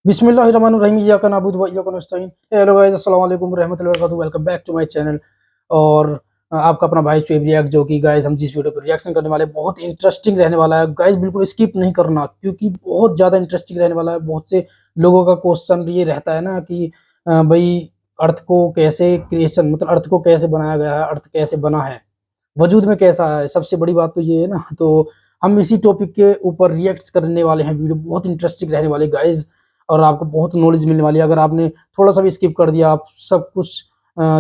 बिस्मिल्लाहिर्रहमानिर्रहीम इय्याका नअबुदु व इय्याका नस्तईन। Hello guys, अस्सलाम वालेकुम रहमतुल्लाहि व बरकातहू। Welcome back to my channel. और आपका अपना भाई शुएब रिएक्ट, जो कि गाइस हम जिस वीडियो पर रिएक्शन करने वाले हैं, बहुत इंटरेस्टिंग रहने वाला है गाइस। बिल्कुल स्किप नहीं करना, क्योंकि बहुत ज़्यादा इंटरेस्टिंग रहने वाला है। बहुत से लोगों का क्वेश्चन ये रहता है ना कि भाई अर्थ को कैसे क्रिएशन, मतलब अर्थ को कैसे बनाया गया है, अर्थ कैसे बना है, वजूद में कैसा है। सबसे बड़ी बात तो ये है ना। तो हम इसी टॉपिक के ऊपर रिएक्ट करने वाले हैं। वीडियो बहुत इंटरेस्टिंग रहने वाली गाइस, और आपको बहुत नॉलेज मिलने वाली है। अगर आपने थोड़ा सा भी स्किप कर दिया, आप सब कुछ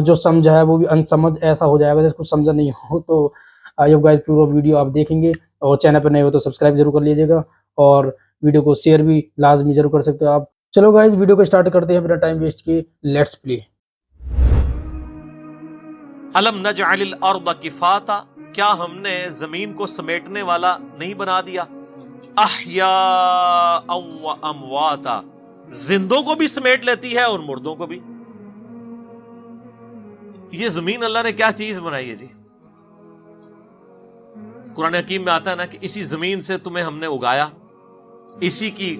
जो समझा है वो भी अनसमझ ऐसा हो जाएगा जैसे कुछ समझा नहीं हो। तो आई होप गाइस पूरा वीडियो आप देखेंगे, और चैनल पर नए हो तो सब्सक्राइब जरूर कर लीजिएगा, और वीडियो को शेयर भी लाजमी जरूर कर सकते हो आप। चलो गाइस, वीडियो को स्टार्ट करते हैं बिना टाइम वेस्ट किए। Let's play. अलम नजअलिल अर्द किफाता, क्या हमने जमीन को समेटने वाला नहीं बना दिया। अहया व अमवाता, जिंदों को भी समेट लेती है और मुर्दों को भी। ये जमीन अल्लाह ने क्या चीज बनाई है जी। कुरान हकीम में आता है ना कि इसी जमीन से तुम्हें हमने उगाया, इसी की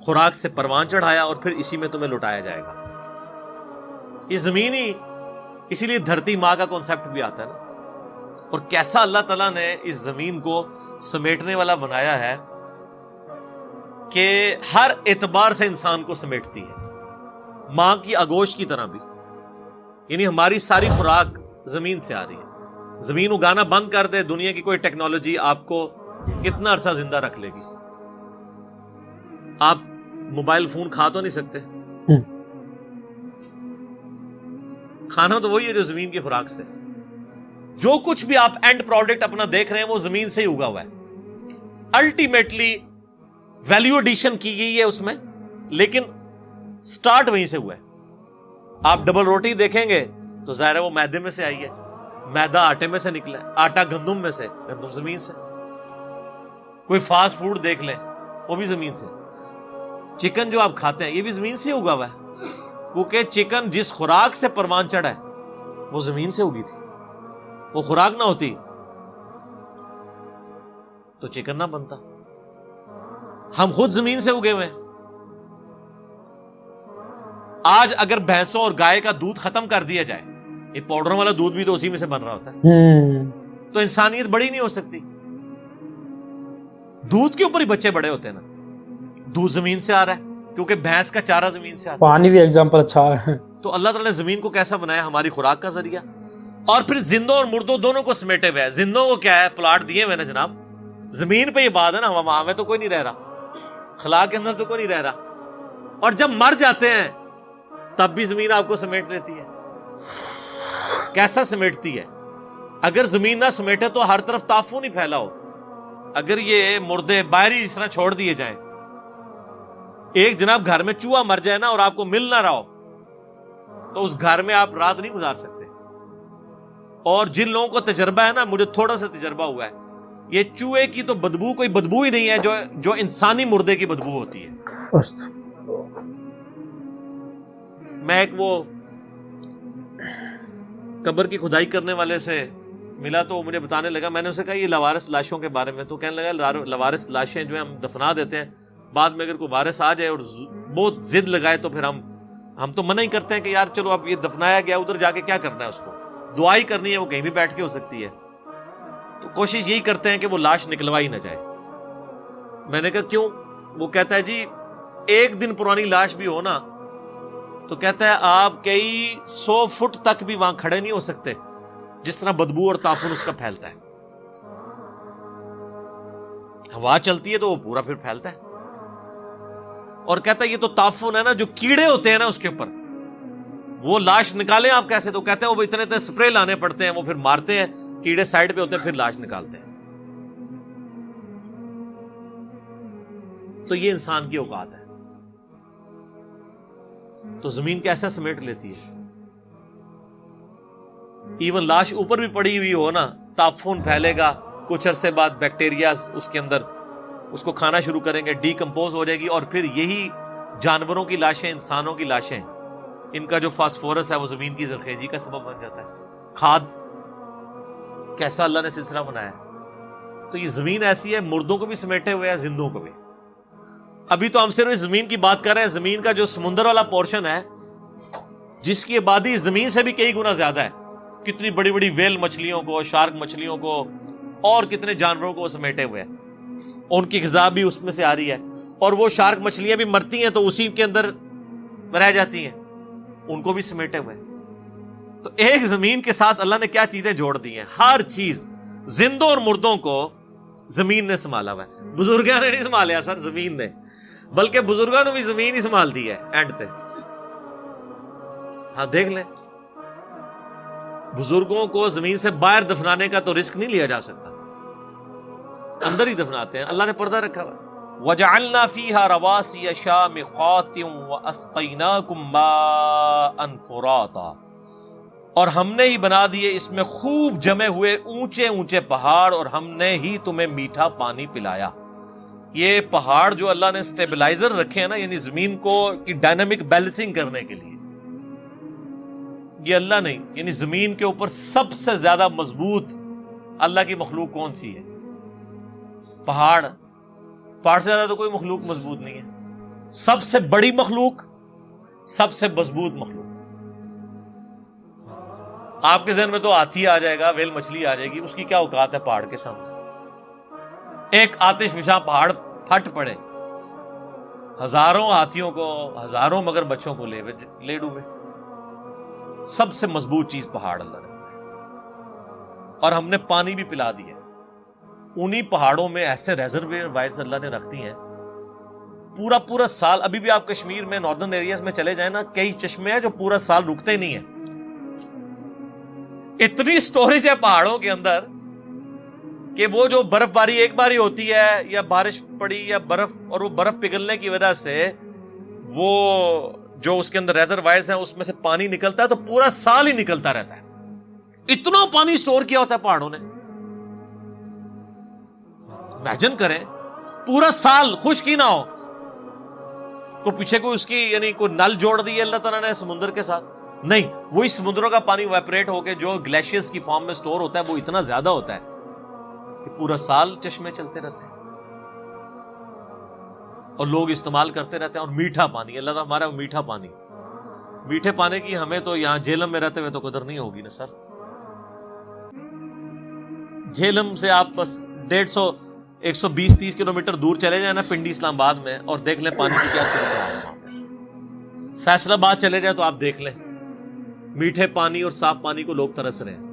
खुराक से परवान चढ़ाया, और फिर इसी में तुम्हें लुटाया जाएगा। ये जमीन ही, इसीलिए धरती माँ का कॉन्सेप्ट भी आता है ना। और कैसा अल्लाह ताला ने इस जमीन को समेटने वाला बनाया है कि हर एतबार से इंसान को समेटती है, माँ की आगोश की तरह भी। यानी हमारी सारी खुराक जमीन से आ रही है। जमीन उगाना बंद कर दे, दुनिया की कोई टेक्नोलॉजी आपको कितना अरसा जिंदा रख लेगी। आप मोबाइल फोन खा तो नहीं सकते, खाना तो वही है जो जमीन की खुराक से। जो कुछ भी आप एंड प्रोडक्ट अपना देख रहे हैं वो जमीन से ही उगा हुआ है। अल्टीमेटली वैल्यू एडिशन की गई है उसमें, लेकिन स्टार्ट वहीं से हुआ है। आप डबल रोटी देखेंगे तो जाहिर है वो मैदे में से आई है, मैदा आटे में से निकला है, आटा गंदुम में से, गंदुम जमीन से। कोई फास्ट फूड देख लें वो भी जमीन से। चिकन जो आप खाते हैं ये भी जमीन से ही उगा हुआ है, क्योंकि चिकन जिस खुराक से परवान चढ़ा है वो जमीन से उगी थी। वो खुराक ना होती तो चिकन ना बनता। हम खुद जमीन से उगे हुए हैं। आज अगर भैंसों और गाय का दूध खत्म कर दिया जाए, ये पाउडर वाला दूध भी तो उसी में से बन रहा होता है, तो इंसानियत बड़ी नहीं हो सकती। दूध के ऊपर ही बच्चे बड़े होते हैं ना। दूध जमीन से आ रहा है क्योंकि भैंस का चारा जमीन से आ रहा है। पानी भी एग्जाम्पल अच्छा है। तो अल्लाह ताला ने जमीन को कैसा बनाया, हमारी खुराक का जरिया। और फिर जिंदों और मुर्दों दोनों को समेटे हुए है। जिंदों को क्या है, प्लाट दिए मैंने जनाब, जमीन पे ये बात है ना, वहां में तो कोई नहीं रह रहा, खला के अंदर तो कोई नहीं रह रहा। और जब मर जाते हैं तब भी जमीन आपको समेट लेती है। कैसा समेटती है? अगर जमीन ना समेटे तो हर तरफ ताफून ही फैला हो। अगर ये मुर्दे बाहरी इस तरह छोड़ दिए जाएं, एक जनाब घर में चूहा मर जाए ना और आपको मिल ना रहा हो, तो उस घर में आप रात नहीं गुजार सकते। और जिन लोगों को तजर्बा है ना, मुझे थोड़ा सा तजर्बा हुआ है, ये चूहे की तो बदबू कोई बदबू ही नहीं है जो इंसानी मुर्दे की बदबू होती है। मैं एक वो कब्र की खुदाई करने वाले से मिला तो मुझे बताने लगा, मैंने उसे कहा ये लवारिस लाशों के बारे में, तो कहने लगा लवारिस लाशें जो है हम दफना देते हैं, बाद में अगर कोई वारिस आ जाए और बहुत जिद लगाए तो फिर हम तो मना ही करते हैं कि यार चलो अब ये दफनाया गया, उधर जाके क्या करना है, उसको दुआ ही करनी है, वो कहीं भी बैठ के हो सकती है। तो कोशिश यही करते हैं कि वो लाश निकलवा ही ना जाए। मैंने कहा क्यों? वो कहता है जी एक दिन पुरानी लाश भी हो ना, तो कहता है आप कई 100 फुट तक भी वहां खड़े नहीं हो सकते, जिस तरह बदबू और ताफुन उसका फैलता है। हवा चलती है तो वो पूरा फिर फैलता है। और कहता है ये तो ताफुन है ना, जो कीड़े होते हैं ना उसके ऊपर, वो लाश निकालें आप कैसे? तो कहते हैं वो इतने इतने स्प्रे लाने पड़ते हैं, वो फिर मारते हैं, कीड़े साइड पे होते हैं, फिर लाश निकालते हैं। तो ये इंसान की औकात है। तो जमीन कैसा समेट लेती है। इवन लाश ऊपर भी पड़ी हुई हो ना, ताफून फैलेगा, कुछ अरसे बाद बैक्टीरिया उसके अंदर उसको खाना शुरू करेंगे, डीकंपोज हो जाएगी, और फिर यही जानवरों की लाशें, इंसानों की लाशें, इनका जो फास्फोरस है वो जमीन की जरखेजी का सबब बन जाता है। खाद कैसा अल्लाह ने सिलसिला बनाया। तो ये जमीन ऐसी है, मुर्दों को भी समेटे हुए है, जिंदों को भी। ابھی تو ہم صرف اس زمین کی بات کر رہے ہیں. زمین کا جو سمندر والا پورشن ہے جس کی آبادی زمین سے بھی کئی گنا زیادہ ہے, کتنی بڑی بڑی ویل مچھلیوں کو, شارک مچھلیوں کو اور کتنے جانوروں کو وہ سمیٹے ہوئے ہیں. ان کی غذا بھی اس میں سے آ رہی ہے, اور وہ شارک مچھلیاں بھی مرتی ہیں تو اسی کے اندر رہ جاتی ہیں, ان کو بھی سمیٹے ہوئے. تو ایک زمین کے ساتھ اللہ نے کیا چیزیں جوڑ دی ہیں, ہر چیز. زندوں اور مردوں کو زمین نے سنبھالا ہوا ہے, بزرگوں نے نہیں سنبھالیا سر, زمین نے. بلکہ بزرگوں نے بھی زمین ہی سنبھال دی ہے اینڈ سے. ہاں دیکھ لیں, بزرگوں کو زمین سے باہر دفنانے کا تو رسک نہیں لیا جا سکتا, اندر ہی دفناتے ہیں. اللہ نے پردہ رکھا ہوا. وَجَعَلْنَا فِيهَا رَوَاسِيَ شَامِخَاتٍ وَأَسْقَيْنَاكُم مَّاءً فُرَاتًا, اور ہم نے ہی بنا دیے اس میں خوب جمے ہوئے اونچے اونچے پہاڑ, اور ہم نے ہی تمہیں میٹھا پانی پلایا. یہ پہاڑ جو اللہ نے سٹیبلائزر رکھے ہیں نا, یعنی زمین کو کی ڈائنامک بیلنسنگ کرنے کے لیے, یہ اللہ نہیں. یعنی زمین کے اوپر سب سے زیادہ مضبوط اللہ کی مخلوق کون سی ہے؟ پہاڑ. پہاڑ سے زیادہ تو کوئی مخلوق مضبوط نہیں ہے. سب سے بڑی مخلوق, سب سے مضبوط مخلوق. آپ کے ذہن میں تو ہاتھی آ جائے گا, ویل مچھلی آ جائے گی, اس کی کیا اوقات ہے پہاڑ کے سامنے؟ ایک آتش فشاں پہاڑ پھٹ پڑے, ہزاروں ہاتھیوں کو, ہزاروں مگر بچوں کو لے ڈوبے. سب سے مضبوط چیز پہاڑ اللہ نے, اور ہم نے پانی بھی پلا دیا. انہی پہاڑوں میں ایسے ریزروائرز اللہ نے رکھ دی ہیں پورا پورا سال. ابھی بھی آپ کشمیر میں ناردرن ایریاز میں چلے جائیں نا, کئی چشمے ہیں جو پورا سال رکتے نہیں ہیں. اتنی سٹوریج ہے پہاڑوں کے اندر کہ وہ جو برف باری ایک باری ہوتی ہے یا بارش پڑی یا برف, اور وہ برف پگھلنے کی وجہ سے وہ جو اس کے اندر ریزروائرز ہیں اس میں سے پانی نکلتا ہے تو پورا سال ہی نکلتا رہتا ہے. اتنا پانی سٹور کیا ہوتا ہے پہاڑوں نے. امیجن کریں پورا سال خشک ہی نہ ہو, کو پیچھے کوئی اس کی یعنی کوئی نل جوڑ دی ہے اللہ تعالیٰ نے سمندر کے ساتھ؟ نہیں, وہی سمندروں کا پانی ویپریٹ ہو کے جو گلیشیئرز کی فارم میں سٹور ہوتا ہے وہ اتنا زیادہ ہوتا ہے کہ پورا سال چشمے چلتے رہتے ہیں اور لوگ استعمال کرتے رہتے ہیں. اور میٹھا پانی, اللہ تعالیٰ ہمارا میٹھا پانی. میٹھے پانی کی ہمیں تو یہاں جہلم میں رہتے ہوئے تو قدر نہیں ہوگی نا سر. جہلم سے آپ بس 120-120-130 کلومیٹر دور چلے جائیں نا پنڈی اسلام آباد میں, اور دیکھ لیں پانی کی کیا صورت ہے. فیصل آباد چلے جائیں تو آپ دیکھ لیں میٹھے پانی اور صاف پانی کو لوگ ترس رہے ہیں.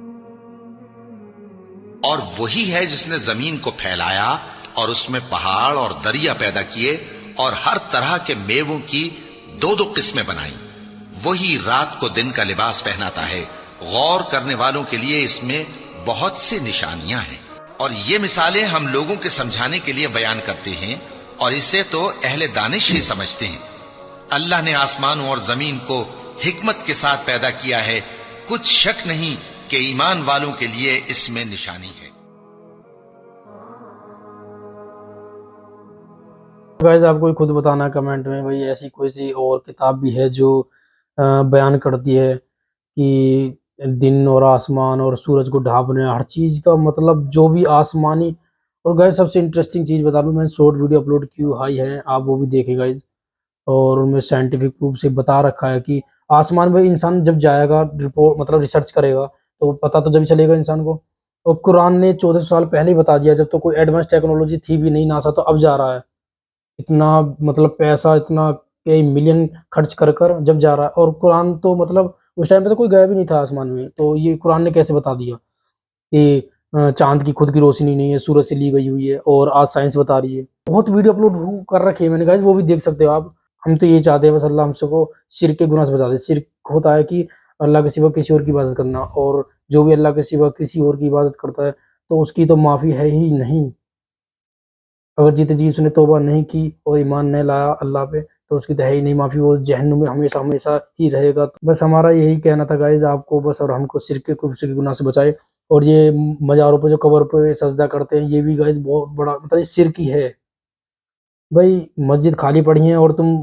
اور وہی ہے جس نے زمین کو پھیلایا اور اس میں پہاڑ اور دریا پیدا کیے اور ہر طرح کے میووں کی 2 قسمیں بنائیں. وہی رات کو دن کا لباس پہناتا ہے. غور کرنے والوں کے لیے اس میں بہت سی نشانیاں ہیں, اور یہ مثالیں ہم لوگوں کے سمجھانے کے لیے بیان کرتے ہیں, اور اسے تو اہل دانش ہی سمجھتے ہیں. اللہ نے آسمانوں اور زمین کو حکمت کے ساتھ پیدا کیا ہے. کچھ شک نہیں کہ ایمان والوں کے لیے اس میں نشانی ہے. گائز آپ کو خود بتانا کمنٹ میں بھائی ایسی کوئی سی اور کتاب بھی ہے جو بیان کرتی ہے کہ دن اور آسمان اور سورج کو ڈھانپنے ہر چیز کا مطلب جو بھی آسمانی. اور گائز سب سے انٹرسٹنگ چیز بتا دوں, میں نے شارٹ ویڈیو اپلوڈ کی ہائی ہے, آپ وہ بھی دیکھیں گائز. اور ان میں سائنٹیفک پروف سے بتا رکھا ہے کہ آسمان میں انسان جب جائے گا رپورٹ مطلب ریسرچ کرے گا تو پتہ تو جب چلے گا انسان کو. اور قرآن نے 1400 سال پہلے ہی بتا دیا, جب تو کوئی ایڈوانس ٹیکنالوجی تھی بھی نہیں, ناسا تو اب جا رہا ہے اتنا مطلب پیسہ اتنا کئی ملین خرچ کر جب جا رہا ہے. اور قرآن تو مطلب اس ٹائم پہ تو کوئی گیا بھی نہیں تھا آسمان میں, تو یہ قرآن نے کیسے بتا دیا کہ چاند کی خود کی روشنی نہیں ہے, سورج سے لی گئی ہوئی ہے, اور آج سائنس بتا رہی ہے. بہت ویڈیو اپلوڈ کر رکھی ہے میں نے گائز, وہ بھی دیکھ سکتے ہو آپ. ہم تو یہ چاہتے ہیں بس اللہ ہم سب کو شرک کے گناہ سے بچا دے. شرک ہوتا ہے کہ اللہ کے سوا کسی اور کی عبادت کرنا, اور جو بھی اللہ کے سوا کسی اور کی عبادت کرتا ہے تو اس کی تو معافی ہے ہی نہیں. اگر جیتے جی اس نے توبہ نہیں کی اور ایمان نہیں لایا اللہ پہ تو اس کی تو ہے ہی نہیں معافی, وہ جہنم میں ہمیشہ ہمیشہ ہی رہے گا. بس ہمارا یہی کہنا تھا گائز آپ کو بس, اور ہم کو شرک کے کفر کے گناہ سے بچائے. اور یہ مزاروں پہ جو قبر پہ سجدہ کرتے ہیں یہ بھی گائز بہت بڑا مطلب شرک ہی ہے. بھائی مسجد خالی پڑی ہیں اور تم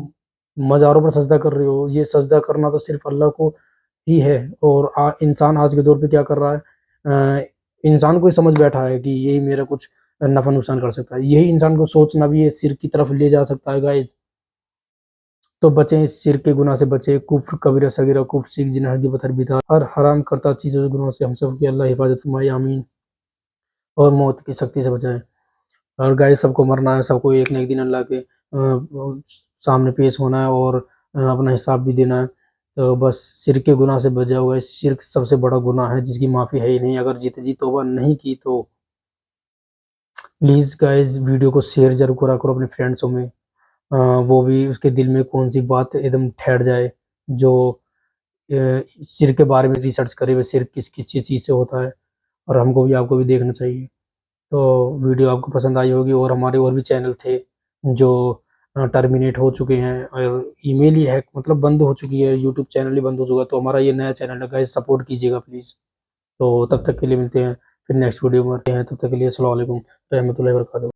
مزاروں پر سجدہ کر رہے ہو, یہ سجدہ کرنا تو صرف اللہ کو ہی ہے. اور انسان آج کے دور پہ کیا کر رہا ہے, انسان کو ہی سمجھ بیٹھا ہے کہ یہی میرا کچھ नफ़ा नुकसान कर सकता है। यही इंसान को सोचना भी है शिर्क की तरफ ले जा सकता है गाइज। तो बचें इस शिर्क के गुनाह से बचें, कुफ्र कबीरा सगीरा, कुफ्र शिर्क जिन्ह हरगिज़ बतर बिदा, हर हराम करता चीज़ों के गुनाहों से हम सब की अल्लाह हिफाजत फरमाए, आमीन। और मौत की सख्ती से बचाए। और गाइस सबको मरना है, सबको एक न एक दिन अल्लाह के सामने पेश होना है और अपना हिसाब भी देना है। तो बस शिर्क के गुनाह से बच जाओ गाइस। शिर्क सबसे बड़ा गुनाह है जिसकी माफ़ी है ही नहीं। अगर जीते जी तौबा नहीं की तो प्लीज़ गाइस वीडियो को शेयर ज़रूर करा करो अपने फ्रेंड्सों में। वो भी उसके दिल में कौन सी बात एकदम ठहर जाए जो शिर्क के बारे में रिसर्च करे, वह शिर्क किस किस चीज़ से होता है, और हमको भी आपको भी देखना चाहिए। तो वीडियो आपको पसंद आई होगी। और हमारे और भी चैनल थे जो टर्मिनेट हो चुके हैं, और ईमेल ही हैक मतलब बंद हो चुकी है, यूट्यूब चैनल ही बंद हो चुका है। तो हमारा ये नया चैनल है गाइस, सपोर्ट कीजिएगा प्लीज़। तो तब तक के लिए मिलते हैं फिर नेक्स्ट वीडियो में, तब तक के लिए अस्सलाम वालेकुम रहमतुल्लाहि व बरकातहू।